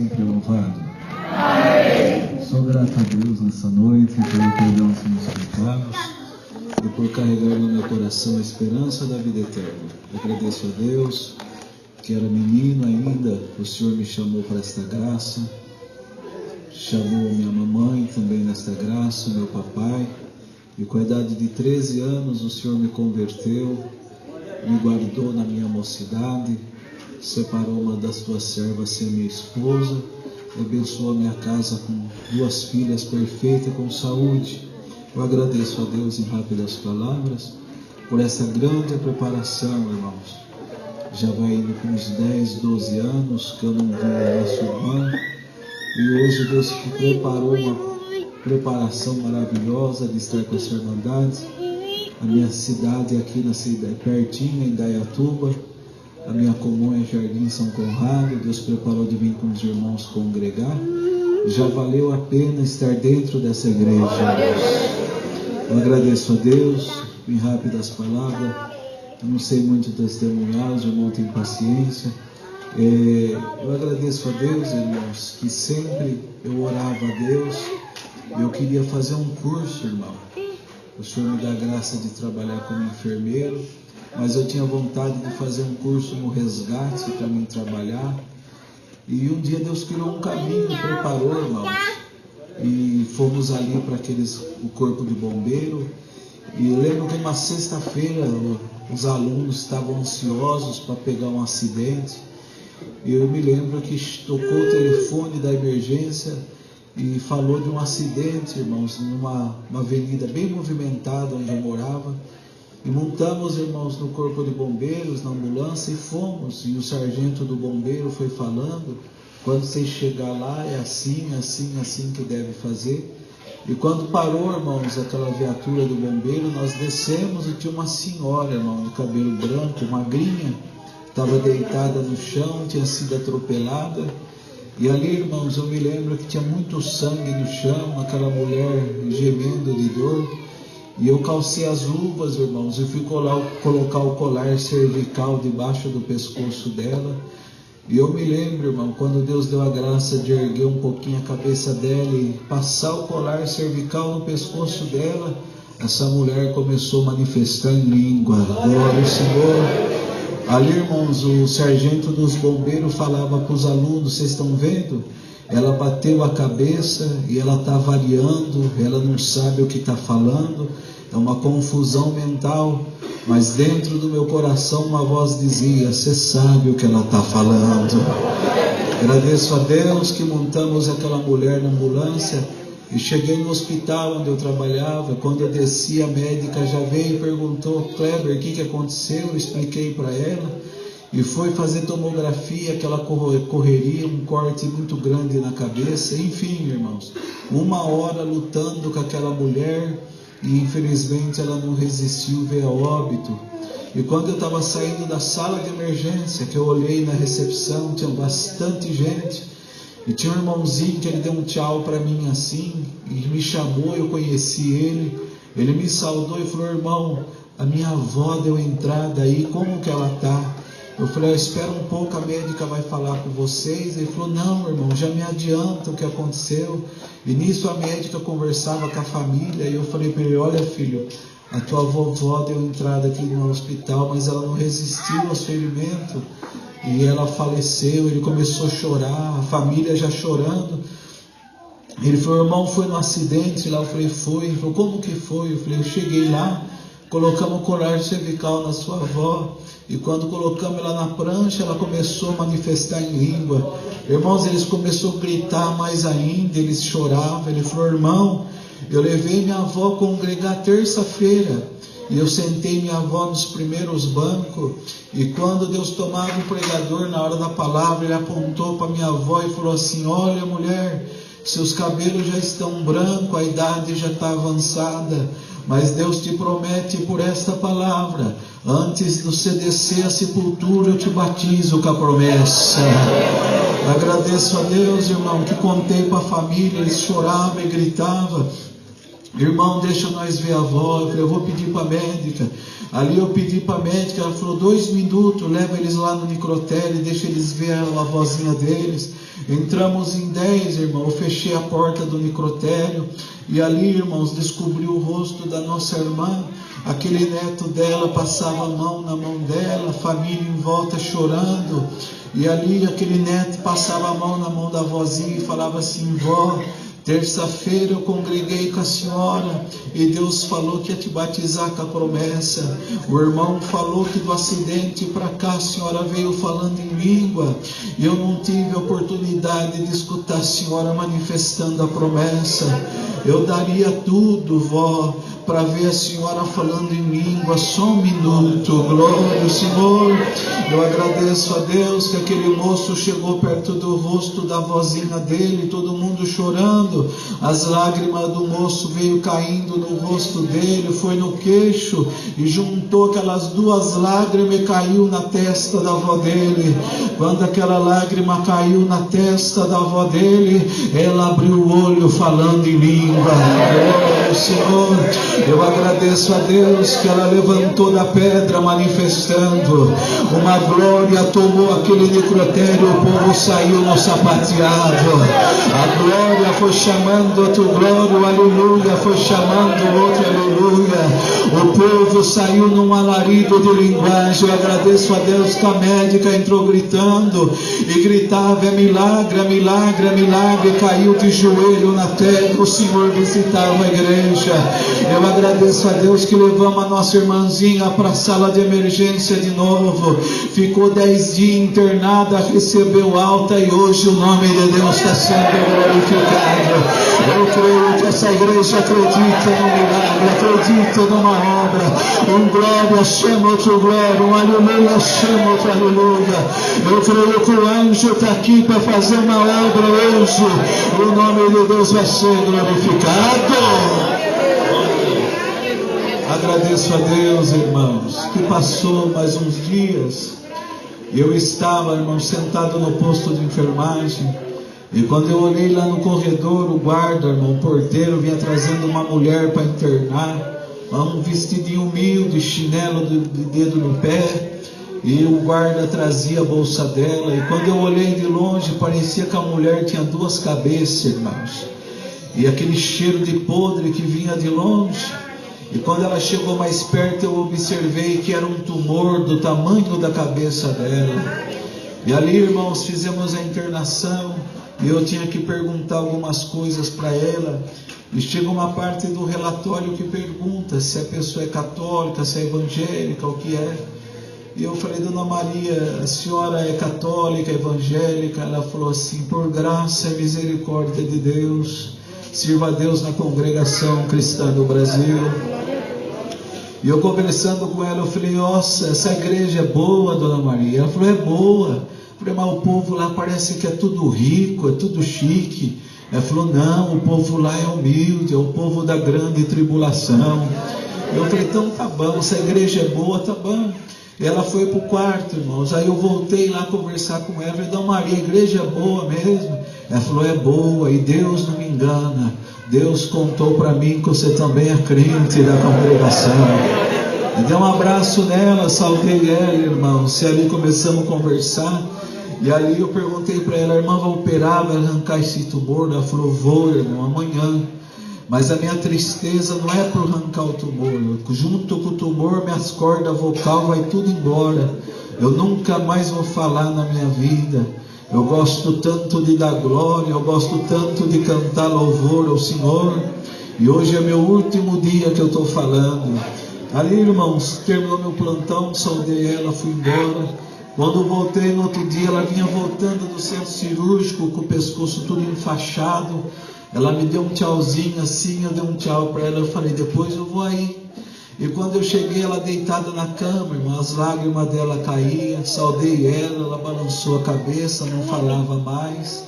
sempre louvado. Amém. Sou grato a Deus nessa noite pelo perdão dos meus pecados e por carregar no meu coração a esperança da vida eterna. Eu agradeço a Deus que era menino ainda, o Senhor me chamou para esta graça, chamou minha mamãe também nesta graça, meu papai, e com a idade de 13 anos o Senhor me converteu, me guardou na minha mocidade, separou uma das tuas servas ser minha esposa, abençoou a minha casa com 2 filhas perfeitas e com saúde. Eu agradeço a Deus em rápidas palavras por essa grande preparação, irmãos. Já vai indo com uns 10, 12 anos que eu não vi a nossa irmã, e hoje Deus preparou uma preparação maravilhosa de estar com essa irmandade. A minha cidade aqui na cidade, pertinho, em Indaiatuba, a minha comum é Jardim São Conrado. Deus preparou de vir com os irmãos congregar. Já valeu a pena estar dentro dessa igreja. Eu agradeço a Deus, em rápidas palavras. Eu não sei muito testemunhar, os irmãos têm paciência. Eu agradeço a Deus, irmãos, que sempre eu orava a Deus. Eu queria fazer um curso, irmão. O Senhor me dá a graça de trabalhar como enfermeiro, mas eu tinha vontade de fazer um curso no resgate para mim trabalhar. E um dia Deus criou um caminho, preparou, irmãos, e fomos ali para o corpo de bombeiro. E eu lembro que uma sexta-feira os alunos estavam ansiosos para pegar um acidente. E eu me lembro que tocou o telefone da emergência e falou de um acidente, irmãos, numa avenida bem movimentada onde eu morava. E montamos, irmãos, no corpo de bombeiros, na ambulância, e fomos. E o sargento do bombeiro foi falando: quando você chegar lá é assim, assim, assim que deve fazer. E quando parou, irmãos, aquela viatura do bombeiro, nós descemos e tinha uma senhora, irmão, de cabelo branco, magrinha, estava deitada no chão, tinha sido atropelada. E ali, irmãos, eu me lembro que tinha muito sangue no chão, aquela mulher gemendo de dor. E eu calcei as luvas, irmãos, e fui colocar o colar cervical debaixo do pescoço dela. E eu me lembro, irmão, quando Deus deu a graça de erguer um pouquinho a cabeça dela e passar o colar cervical no pescoço dela, essa mulher começou a manifestar em língua. Glória ao Senhor. Ali, irmãos, o sargento dos bombeiros falava para os alunos: vocês estão vendo? Ela bateu a cabeça e ela está variando, ela não sabe o que está falando, é uma confusão mental. Mas dentro do meu coração uma voz dizia: você sabe o que ela está falando. Agradeço a Deus que montamos aquela mulher na ambulância e cheguei no hospital onde eu trabalhava. Quando eu desci, a médica já veio e perguntou: Kleber, o que aconteceu? Eu expliquei para ela e foi fazer tomografia, aquela correria, um corte muito grande na cabeça. Enfim, irmãos, 1 hora lutando com aquela mulher e infelizmente ela não resistiu, veio a óbito. E quando eu estava saindo da sala de emergência, que eu olhei na recepção, tinha bastante gente, e tinha um irmãozinho que ele deu um tchau para mim assim, e me chamou, eu conheci ele. Ele me saudou e falou: irmão, a minha avó deu entrada aí, como que ela está? Eu falei: espera um pouco, a médica vai falar com vocês. Ele falou: não, irmão, já me adianta o que aconteceu. E nisso a médica conversava com a família, e eu falei para ele: olha, filho, a tua vovó deu entrada aqui no hospital, mas ela não resistiu aos ferimentos e ela faleceu. Ele começou a chorar, a família já chorando. Ele falou: irmão, foi no acidente lá? Eu falei: foi. Ele falou: como que foi? Eu falei: eu cheguei lá, colocamos o colar cervical na sua avó, e quando colocamos ela na prancha, ela começou a manifestar em língua. Irmãos, eles começaram a gritar mais ainda, eles choravam. Ele falou: irmão, eu levei minha avó congregar terça-feira, e eu sentei minha avó nos primeiros bancos, e quando Deus tomava o pregador na hora da palavra, ele apontou para minha avó e falou assim: olha, mulher, seus cabelos já estão brancos, a idade já está avançada, mas Deus te promete por esta palavra: antes de você descer à sepultura, eu te batizo com a promessa. Agradeço a Deus, irmão, que contei para a família, eles choravam e gritavam. Irmão, deixa nós ver a avó. Eu falei, eu vou pedir para a médica. Ali eu pedi para a médica, ela falou, 2 minutos, leva eles lá no necrotério, deixa eles ver a vozinha deles. Entramos em 10, irmão, eu fechei a porta do necrotério, e ali, irmãos, descobri o rosto da nossa irmã. Aquele neto dela passava a mão na mão dela, a família em volta chorando, e ali aquele neto passava a mão na mão da vozinha e falava assim, vó, terça-feira eu congreguei com a senhora e Deus falou que ia te batizar com a promessa. O irmão falou que do acidente para cá a senhora veio falando em língua e eu não tive a oportunidade de escutar a senhora manifestando a promessa. Eu daria tudo, vó, para ver a senhora falando em língua, só um minuto. Glória ao Senhor. Eu agradeço a Deus que aquele moço chegou perto do rosto da vozinha dele, todo mundo chorando, as lágrimas do moço veio caindo no rosto dele, foi no queixo e juntou aquelas 2 lágrimas e caiu na testa da avó dele. Quando aquela lágrima caiu na testa da avó dele, ela abriu o olho falando em língua. Glória ao Senhor. Eu agradeço a Deus que ela levantou da pedra manifestando. Uma glória tomou aquele necrotério, o povo saiu no sapateado. A glória foi chamando outro glória, o aleluia foi chamando outro aleluia. O povo saiu num alarido de linguagem. Eu agradeço a Deus que a médica entrou gritando e gritava, é milagre, é milagre, é milagre. Caiu de joelho na terra, o Senhor visitava a igreja. Eu agradeço a Deus que levamos a nossa irmãzinha para a sala de emergência de novo. Ficou 10 dias internada, recebeu alta e hoje o nome de Deus está sendo glorificado. Eu creio que essa igreja acredita no milagre, acredita numa obra. Um glória chama outro glória, um aleluia chama outro aleluia. Eu creio que o anjo está aqui para fazer uma obra hoje. O nome de Deus vai ser glorificado. Agradeço a Deus, irmãos, que passou mais uns dias. Eu estava, irmãos, sentado no posto de enfermagem. E quando eu olhei lá no corredor, o guarda, irmão, o porteiro, vinha trazendo uma mulher para internar. Um vestidinho humilde, chinelo de dedo no pé. E o guarda trazia a bolsa dela. E quando eu olhei de longe, parecia que a mulher tinha 2 cabeças, irmãos. E aquele cheiro de podre que vinha de longe. E quando ela chegou mais perto, eu observei que era um tumor do tamanho da cabeça dela. E ali, irmãos, fizemos a internação. E eu tinha que perguntar algumas coisas para ela. E chega uma parte do relatório que pergunta se a pessoa é católica, se é evangélica, o que é. E eu falei, Dona Maria, a senhora é católica, evangélica? Ela falou assim, por graça e misericórdia de Deus, sirva a Deus na congregação cristã do Brasil. E eu conversando com ela, eu falei, nossa, essa igreja é boa, Dona Maria? Ela falou, é boa. Eu falei, mas o povo lá parece que é tudo rico, é tudo chique. Ela falou, não, o povo lá é humilde, é o povo da grande tribulação. Eu falei, então tá bom, se a igreja é boa, tá bom. E ela foi para o quarto, irmãos. Aí eu voltei lá conversar com ela. Falei, Dona Maria, a igreja é boa mesmo? Ela falou, é boa, e Deus não me engana. Deus contou para mim que você também é crente da congregação. Eu dei um abraço nela, saudei ela, irmãos. E ali começamos a conversar. E ali eu perguntei para ela, irmã, vai operar, vai arrancar esse tumor? Ela falou, vou, irmão, amanhã. Mas a minha tristeza não é por arrancar o tumor. Junto com o tumor, minhas cordas vocais vai tudo embora. Eu nunca mais vou falar na minha vida. Eu gosto tanto de dar glória, eu gosto tanto de cantar louvor ao Senhor. E hoje é meu último dia que eu estou falando. Ali, irmãos, terminou meu plantão, saudei ela, fui embora. Quando voltei no outro dia, ela vinha voltando do centro cirúrgico com o pescoço tudo enfaixado. Ela me deu um tchauzinho assim, eu dei um tchau para ela, eu falei, depois eu vou aí. E quando eu cheguei, ela deitada na cama, irmão, as lágrimas dela caíam, saudei ela, ela balançou a cabeça, não falava mais.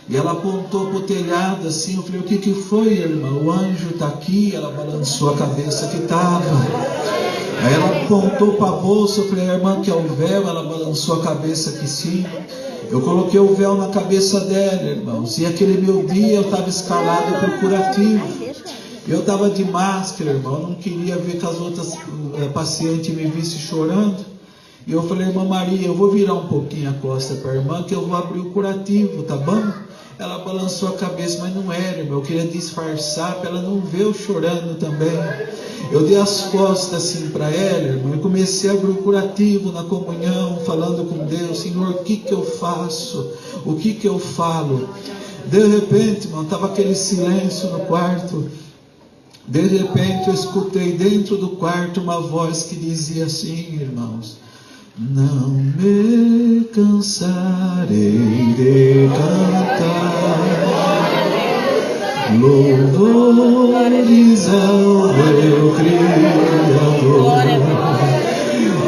E ela apontou para o telhado assim, eu falei, o que foi, irmã? O anjo está aqui, ela balançou a cabeça que estava. Aí ela apontou para a bolsa, eu falei, irmã, que é o véu? Ela balançou a cabeça que sim. Eu coloquei o véu na cabeça dela, irmãos. E aquele meu dia eu estava escalado para o curativo. Eu estava de máscara, irmão, eu não queria ver que as outras pacientes me vissem chorando. E eu falei, irmã Maria, eu vou virar um pouquinho a costa para a irmã, que eu vou abrir o curativo, tá bom? Ela balançou a cabeça, mas não era, irmão. Eu queria disfarçar para ela não ver eu chorando também. Eu dei as costas assim para ela, irmão, e comecei a abrir o curativo na comunhão, falando com Deus, Senhor, o que eu faço? O que eu falo? De repente, irmão, estava aquele silêncio no quarto. De repente eu escutei dentro do quarto uma voz que dizia assim, irmãos: não me cansarei de cantar louvores ao meu Criador.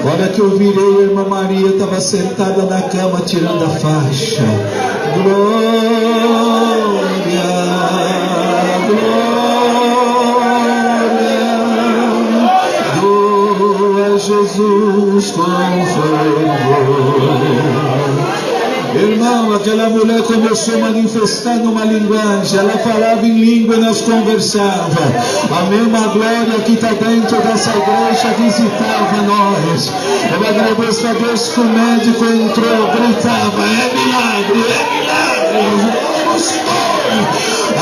Hora que eu virei, a irmã Maria estava sentada na cama tirando a faixa. Glória, glória, a Jesus com fervor. Irmão, aquela mulher começou a manifestar numa linguagem. Ela falava em língua e nós conversávamos. A mesma glória que está dentro dessa igreja visitava nós. Eu agradeço a Deus que o médico entrou, gritava: é milagre, é milagre.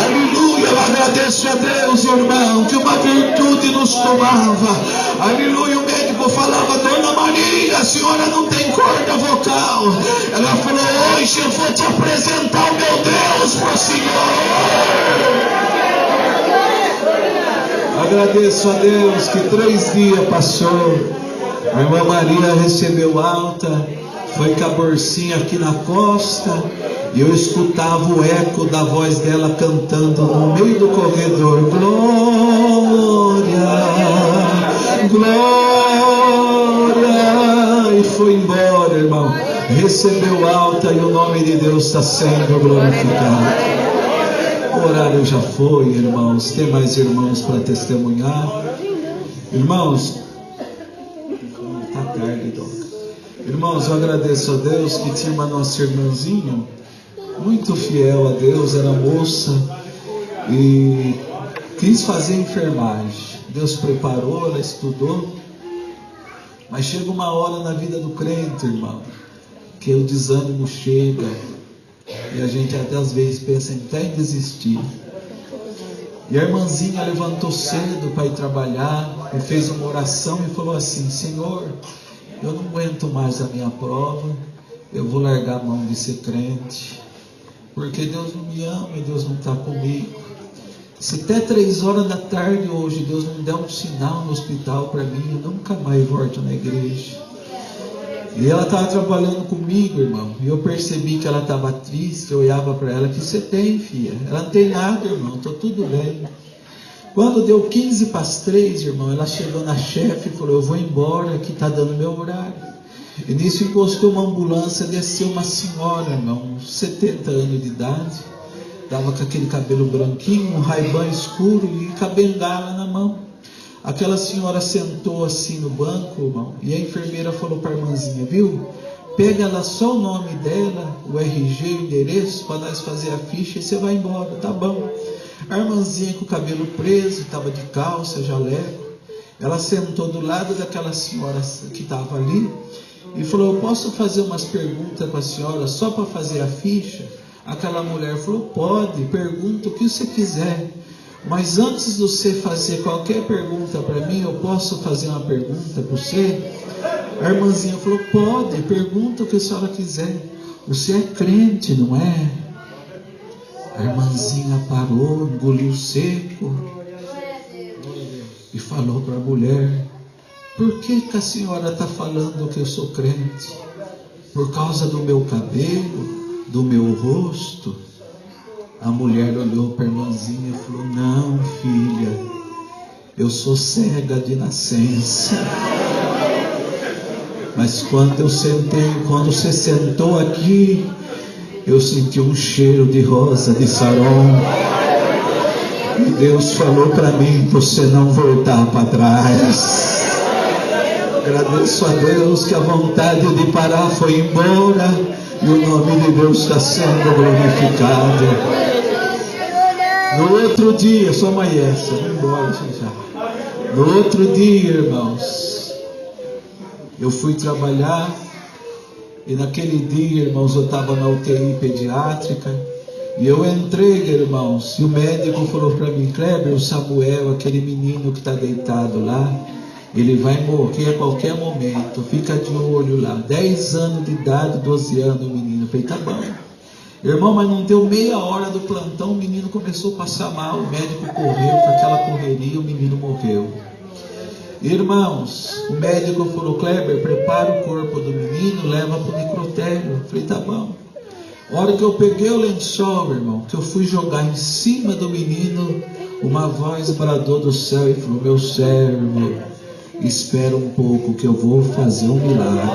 Aleluia, eu agradeço a Deus, irmão, que uma virtude nos tomava. Aleluia, o médico falava: Dona Maria, a senhora não tem corda vocal. Ela falou: hoje eu vou te apresentar o meu Deus para o Senhor. Agradeço a Deus que 3 dias passou. A irmã Maria recebeu alta, foi com a bolsinha aqui na costa, e eu escutava o eco da voz dela cantando no meio do corredor: glória, glória, e foi embora, irmão. Recebeu alta e o nome de Deus está sendo glorificado. O horário já foi, irmãos. Tem mais irmãos para testemunhar? Irmãos, está tarde, Doca. Irmãos, eu agradeço a Deus que tinha uma nossa irmãzinha muito fiel a Deus, era moça e quis fazer enfermagem. Deus preparou, ela estudou, mas chega uma hora na vida do crente, irmão, que o desânimo chega e a gente até às vezes pensa até em desistir. E a irmãzinha levantou cedo para ir trabalhar e fez uma oração e falou assim: Senhor, eu não aguento mais a minha prova, eu vou largar a mão de ser crente, porque Deus não me ama e Deus não está comigo. Se até 3 horas da tarde hoje Deus não der um sinal no hospital para mim, eu nunca mais volto na igreja. E ela estava trabalhando comigo, irmão, e eu percebi que ela estava triste. Eu olhava para ela: o que você tem, filha? Ela não tem nada, irmão, estou tudo bem. Quando deu 15 para as 3, irmão, ela chegou na chefe e falou: eu vou embora, que está dando meu horário. E nisso encostou uma ambulância, desceu uma senhora, irmão, 70 anos de idade, dava com aquele cabelo branquinho, um Ray-Ban escuro e com a bengala na mão. Aquela senhora sentou assim no banco, irmão, e a enfermeira falou para a irmãzinha: viu, pega lá só o nome dela, o RG, o endereço, para nós fazer a ficha e você vai embora, tá bom? A irmãzinha com o cabelo preso, estava de calça, jaleco, ela sentou do lado daquela senhora que estava ali e falou: eu posso fazer umas perguntas para a senhora só para fazer a ficha? Aquela mulher falou: pode, pergunta o que você quiser, mas antes de você fazer qualquer pergunta para mim, eu posso fazer uma pergunta para você? A irmãzinha falou: pode, pergunta o que a senhora quiser. Você é crente, não é? A irmãzinha parou, engoliu seco e falou para a mulher: por que a senhora está falando que eu sou crente? Por causa do meu cabelo, do meu rosto? A mulher olhou para a irmãzinha e falou: não, filha, eu sou cega de nascença. Mas quando você sentou aqui, eu senti um cheiro de rosa de Saron. E Deus falou para mim: você não voltar para trás. Agradeço a Deus que a vontade de parar foi embora e o nome de Deus está sendo glorificado. No outro dia, só mais essa, vamos embora já. No outro dia, irmãos, eu fui trabalhar e naquele dia, irmãos, eu estava na UTI pediátrica e eu entrei, irmãos, e o médico falou para mim: Kleber, o Samuel, aquele menino que está deitado lá, ele vai morrer a qualquer momento, fica de olho lá. 10 anos de idade, 12 anos o menino. Eu falei: tá bom. Irmão, mas não deu meia hora do plantão, o menino começou a passar mal, o médico correu, com aquela correria, o menino morreu. Irmãos, o médico falou: Kleber, prepara o corpo do menino, leva para o necrotério. Eu falei: tá bom. A hora que eu peguei o lençol, irmão, que eu fui jogar em cima do menino, uma voz bradou do céu e falou: meu servo, espera um pouco que eu vou fazer um milagre.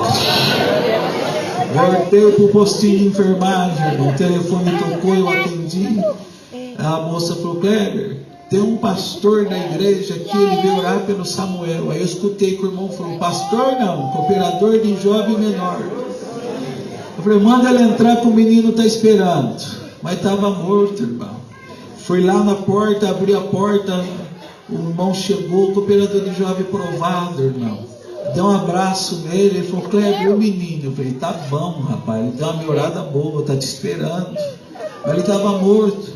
Voltei para o postinho de enfermagem, irmão, o telefone tocou, eu atendi. A moça falou: Kleber, tem um pastor da igreja aqui, ele veio orar pelo Samuel. Aí eu escutei que o irmão falou: pastor não, cooperador de jovem menor. Eu falei: manda ele entrar que o menino está esperando. Mas estava morto, irmão. Fui lá na porta, abri a porta, o irmão chegou, cooperador de jovem provado, irmão. Deu um abraço nele, ele falou: Kleber, o menino. Eu falei: tá bom, rapaz, ele deu uma melhorada boa, tá te esperando. Mas ele estava morto.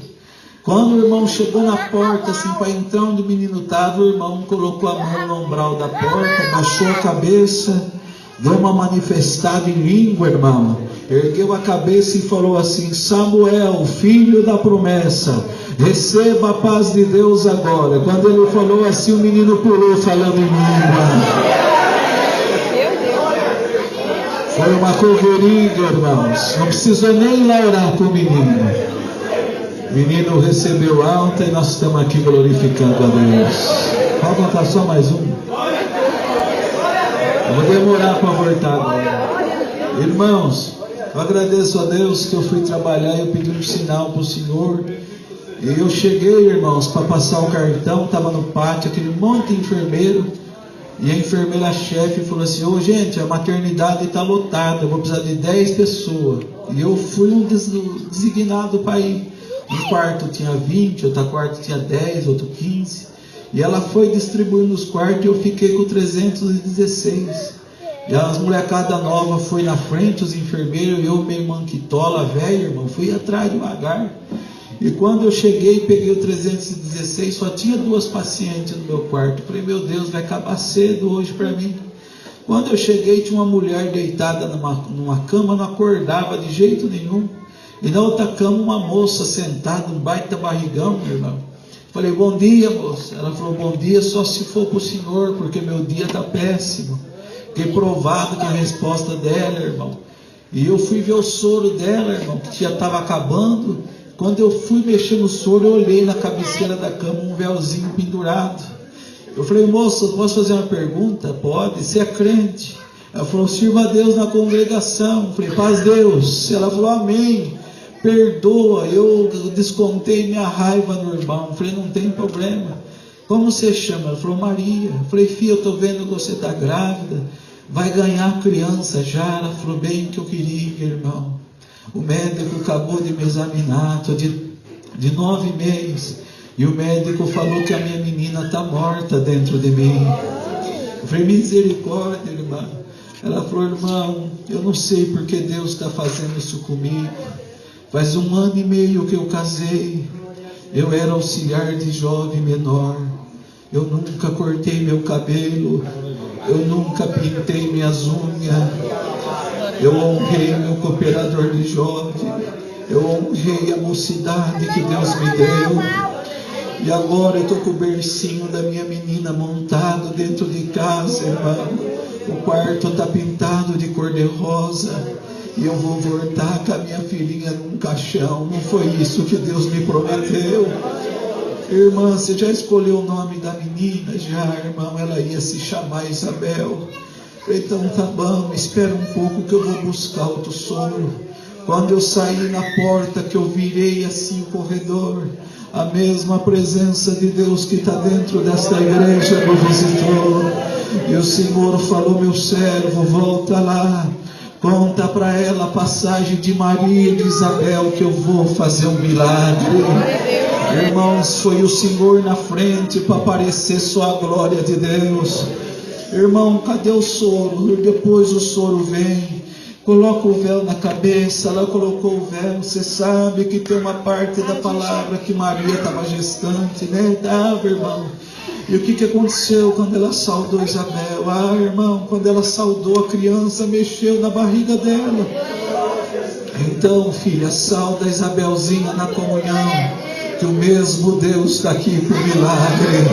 Quando o irmão chegou na porta, assim, para entrar onde o menino estava, o irmão colocou a mão no umbral da porta, baixou a cabeça, deu uma manifestada em língua, irmão, ergueu a cabeça e falou assim: Samuel, filho da promessa, receba a paz de Deus agora. Quando ele falou assim, o menino pulou falando em língua. Foi uma correria, irmãos, não precisou nem lá orar com o menino. O menino recebeu alta e nós estamos aqui glorificando a Deus. Vamos contar só mais um. Eu vou demorar para voltar agora. Irmãos, eu agradeço a Deus que eu fui trabalhar e eu pedi um sinal para o Senhor. E eu cheguei, irmãos, para passar o cartão, estava no pátio, aquele monte de enfermeiro. E a enfermeira-chefe falou assim: ô gente, a maternidade está lotada, eu vou precisar de 10 pessoas. E eu fui um designado para ir. Um quarto tinha 20, outro quarto tinha 10, outro 15. E ela foi distribuindo os quartos e eu fiquei com 316. E as molecadas novas foi na frente, os enfermeiros, eu meio manquitola, velho, irmão, fui atrás devagar. E quando eu cheguei, peguei o 316, só tinha 2 pacientes no meu quarto. Falei: meu Deus, vai acabar cedo hoje para mim. Quando eu cheguei, tinha uma mulher deitada numa cama, não acordava de jeito nenhum. E na outra cama, uma moça sentada, um baita barrigão, meu irmão. Falei: bom dia, moça. Ela falou: bom dia só se for para o senhor, porque meu dia está péssimo. Fiquei provado com a resposta dela, irmão. E eu fui ver o soro dela, irmão, que já estava acabando. Quando eu fui mexer no soro, eu olhei na cabeceira da cama um véuzinho pendurado. Eu falei: moça, posso fazer uma pergunta? Pode, você é crente? Ela falou: sirva a Deus na congregação. Eu falei: paz Deus. Ela falou: amém. Perdoa, eu descontei minha raiva no irmão. Eu falei: não tem problema. Como você chama? Ela falou: Maria. Eu falei: filha, eu estou vendo que você está grávida, vai ganhar criança já. Ela falou: bem que eu queria, irmão. O médico acabou de me examinar, estou de 9 meses, e o médico falou que a minha menina está morta dentro de mim. Eu falei: misericórdia, irmã. Ela falou: irmão, eu não sei porque Deus está fazendo isso comigo. Faz 1 ano e meio que eu casei. Eu era auxiliar de jovem menor. Eu nunca cortei meu cabelo. Eu nunca pintei minhas unhas. Eu honrei meu cooperador de jovem. Eu honrei a mocidade que Deus me deu. E agora eu estou com o bercinho da minha menina montado dentro de casa, irmão. O quarto está pintado de cor de rosa. E eu vou voltar com a minha filhinha num caixão. Não foi isso que Deus me prometeu. Irmã, você já escolheu o nome da menina? Já, irmão, ela ia se chamar Isabel. Então tá bom, espera um pouco que eu vou buscar outro soro. Quando eu saí na porta, que eu virei assim o corredor, a mesma presença de Deus que está dentro desta igreja me visitou. E o Senhor falou: meu servo, volta lá, Conta para ela a passagem de Maria e de Isabel, que eu vou fazer um milagre. Irmãos, foi o Senhor na frente para aparecer só a glória de Deus. Irmão, cadê o soro? Depois o soro vem. Coloca o véu na cabeça. Ela colocou o véu. Você sabe que tem uma parte da palavra que Maria estava gestante, né? Dava, irmão. E o que aconteceu quando ela saudou Isabel? Ah, irmão, quando ela saudou a criança, mexeu na barriga dela. Então, filha, sauda Isabelzinha na comunhão, que o mesmo Deus está aqui por milagre.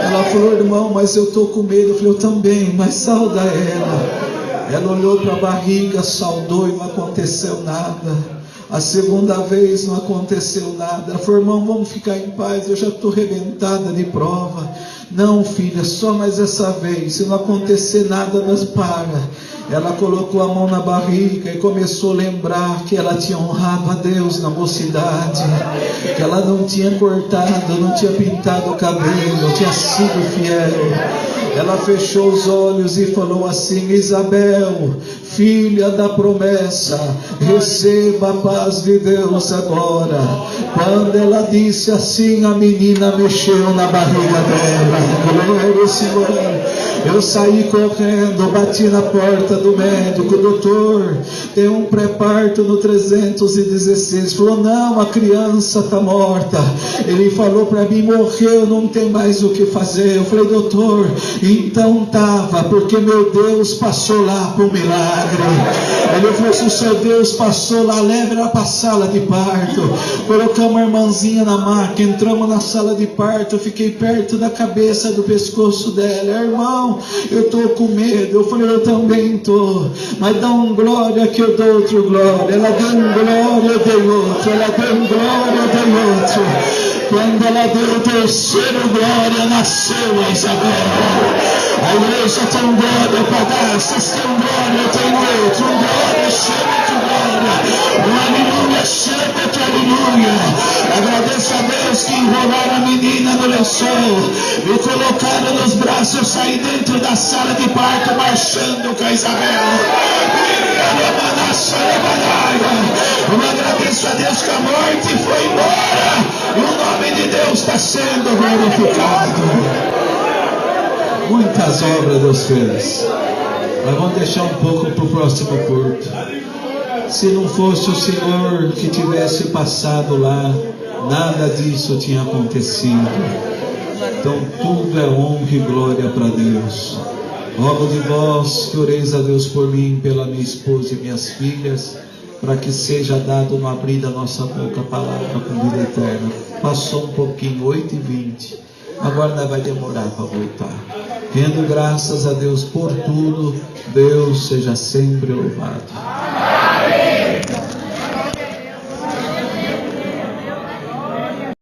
Ela falou, irmão, mas eu estou com medo. Eu falei, eu também, mas sauda ela. Ela olhou para a barriga, saudou e não aconteceu nada. A segunda vez não aconteceu nada. Ela falou, irmão, vamos ficar em paz, eu já estou arrebentada de prova. Não, filha, só mais essa vez. Se não acontecer nada, nós para. Ela colocou a mão na barriga e começou a lembrar que ela tinha honrado a Deus na mocidade, que ela não tinha cortado, não tinha pintado o cabelo, tinha sido fiel. Ela fechou os olhos e falou assim, Isabel, filha da promessa, receba a paz de Deus agora. Quando ela disse assim, a menina mexeu na barriga dela. Glória ao Senhor. Eu saí correndo, bati na porta do médico, doutor, tem um pré-parto no 316. Falou, não, a criança está morta. Ele falou para mim, morreu, não tem mais o que fazer. Eu falei, doutor, então estava, porque meu Deus passou lá por milagre. Ele falou, se o seu Deus passou lá, leve ela para a sala de parto. Colocamos a irmãzinha na maca, entramos na sala de parto, eu fiquei perto da cabeça, do pescoço dela. Irmão, eu estou com medo. Eu falei, eu também estou, mas dá um glória que eu dou outro glória. Ela deu um glória, eu dei outro. Ela deu um glória, eu dei outro. Quando ela deu o terceiro glória, nasceu a Isabel. A igreja tem um glória para dar. Vocês têm um glória, eu tenho outro. Um glória, chama de glória. Um aleluia, chama de aleluia. Agradeço a Deus que enrolaram a menina no lençol, me colocaram nos braços. Eu saí dentro da sala de parto marchando com a Isabel. Eu agradeço a Deus que a morte foi embora e o nome de Deus está sendo glorificado. Muitas obras Deus fez, mas vamos deixar um pouco para o próximo culto. Se não fosse o Senhor que tivesse passado lá, nada disso tinha acontecido. Então tudo é honra e glória para Deus. Rogo de vós que oreis a Deus por mim, pela minha esposa e minhas filhas, para que seja dado no abrir da nossa boca a palavra com vida eterna. Passou um pouquinho, 8h20, agora nós vai demorar para voltar. Rendo graças a Deus por tudo. Deus seja sempre louvado. Amém.